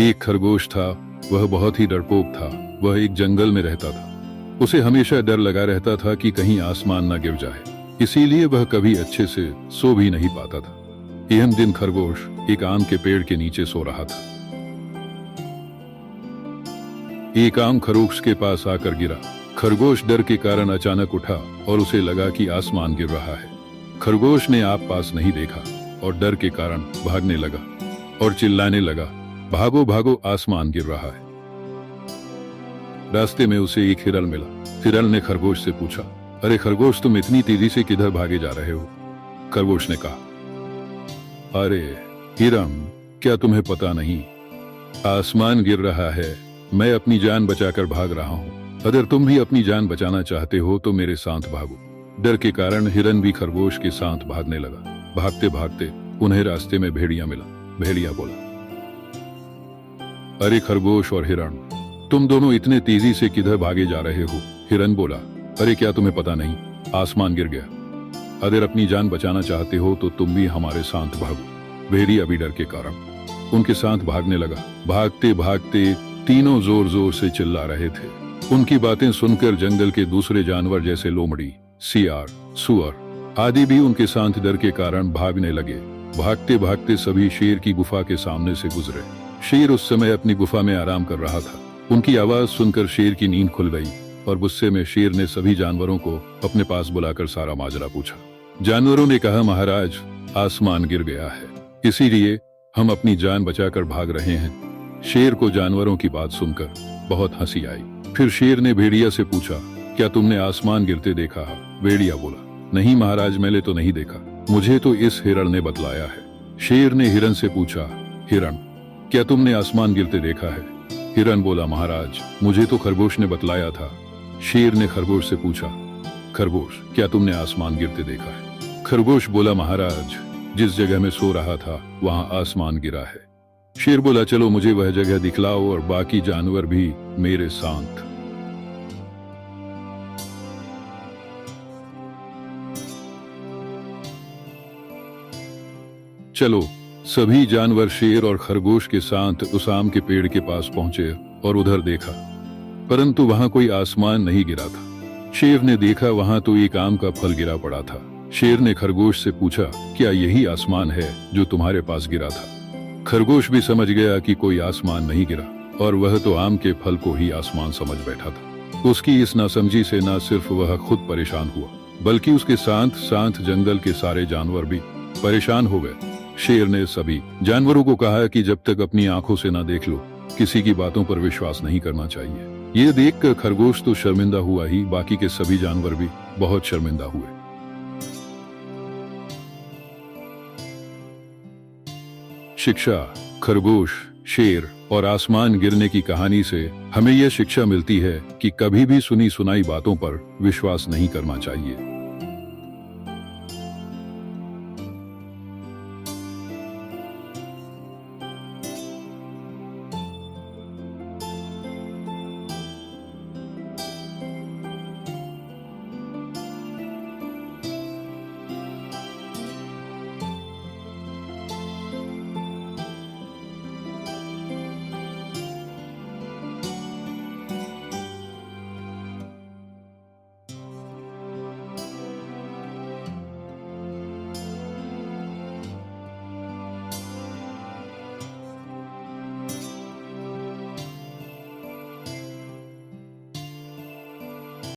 एक खरगोश था। वह बहुत ही डरपोक था। वह एक जंगल में रहता था। उसे हमेशा डर लगा रहता था कि कहीं आसमान न गिर जाए, इसीलिए वह कभी अच्छे से सो भी नहीं पाता था। एक दिन खरगोश एक आम के पेड़ के नीचे सो रहा था। एक आम खरगोश के पास आकर गिरा। खरगोश डर के कारण अचानक उठा और उसे लगा कि आसमान गिर रहा है। खरगोश ने आप पास नहीं देखा और डर के कारण भागने लगा और चिल्लाने लगा, भागो भागो, आसमान गिर रहा है। रास्ते में उसे एक हिरण मिला। हिरण ने खरगोश से पूछा, अरे खरगोश, तुम इतनी तेजी से किधर भागे जा रहे हो? खरगोश ने कहा, अरे हिरण, क्या तुम्हें पता नहीं, आसमान गिर रहा है, मैं अपनी जान बचाकर भाग रहा हूं। अगर तुम भी अपनी जान बचाना चाहते हो तो मेरे साथ भागो। डर के कारण हिरण भी खरगोश के साथ भागने लगा। भागते भागते उन्हें रास्ते में भेड़िया मिला। भेड़िया बोला, अरे खरगोश और हिरण, तुम दोनों इतने तेजी से किधर भागे जा रहे हो? हिरण बोला, अरे क्या तुम्हें पता नहीं, आसमान गिर गया। अगर अपनी जान बचाना चाहते हो तो तुम भी हमारे साथ भागो। भेड़िया भी डर के कारण उनके साथ भागने लगा। भागते भागते तीनों जोर जोर से चिल्ला रहे थे। उनकी बातें सुनकर जंगल के दूसरे जानवर जैसे लोमड़ी, सियार, सुअर आदि भी उनके साथ डर के कारण भागने लगे। भागते भागते सभी शेर की गुफा के सामने से गुजरे। शेर उस समय अपनी गुफा में आराम कर रहा था। उनकी आवाज सुनकर शेर की नींद खुल गई और गुस्से में शेर ने सभी जानवरों को अपने पास बुलाकर सारा माजरा पूछा। जानवरों ने कहा, महाराज, आसमान गिर गया है, इसीलिए हम अपनी जान बचाकर भाग रहे हैं। शेर को जानवरों की बात सुनकर बहुत हंसी आई। फिर शेर ने भेड़िया से पूछा, क्या तुमने आसमान गिरते देखा है? भेड़िया बोला, नहीं महाराज, मैंने तो नहीं देखा, मुझे तो इस हिरण ने बतलाया है। शेर ने हिरण से पूछा, हिरण, क्या तुमने आसमान गिरते देखा है? हिरण बोला, महाराज, मुझे तो खरगोश ने बतलाया था। शेर ने खरगोश से पूछा, खरगोश, क्या तुमने आसमान गिरते देखा है? खरगोश बोला, महाराज, जिस जगह में सो रहा था वहां आसमान गिरा है। शेर बोला, चलो मुझे वह जगह दिखलाओ और बाकी जानवर भी मेरे साथ। चलो, सभी जानवर शेर और खरगोश के साथ उस आम के पेड़ के पास पहुंचे और उधर देखा, परंतु वहां कोई आसमान नहीं गिरा था। शेर ने देखा, वहां तो एक आम का फल गिरा पड़ा था। शेर ने खरगोश से पूछा, क्या यही आसमान है जो तुम्हारे पास गिरा था? खरगोश भी समझ गया कि कोई आसमान नहीं गिरा और वह तो आम के फल को ही आसमान समझ बैठा था। उसकी इस नासमझी से न सिर्फ वह खुद परेशान हुआ, बल्कि उसके साथ साथ जंगल के सारे जानवर भी परेशान हो गए। शेर ने सभी जानवरों को कहा कि जब तक अपनी आंखों से न देख लो, किसी की बातों पर विश्वास नहीं करना चाहिए। ये देखकर खरगोश तो शर्मिंदा हुआ ही, बाकी के सभी जानवर भी बहुत शर्मिंदा हुए। शिक्षा। खरगोश, शेर और आसमान गिरने की कहानी से हमें यह शिक्षा मिलती है कि कभी भी सुनी सुनाई बातों पर विश्वास नहीं करना चाहिए।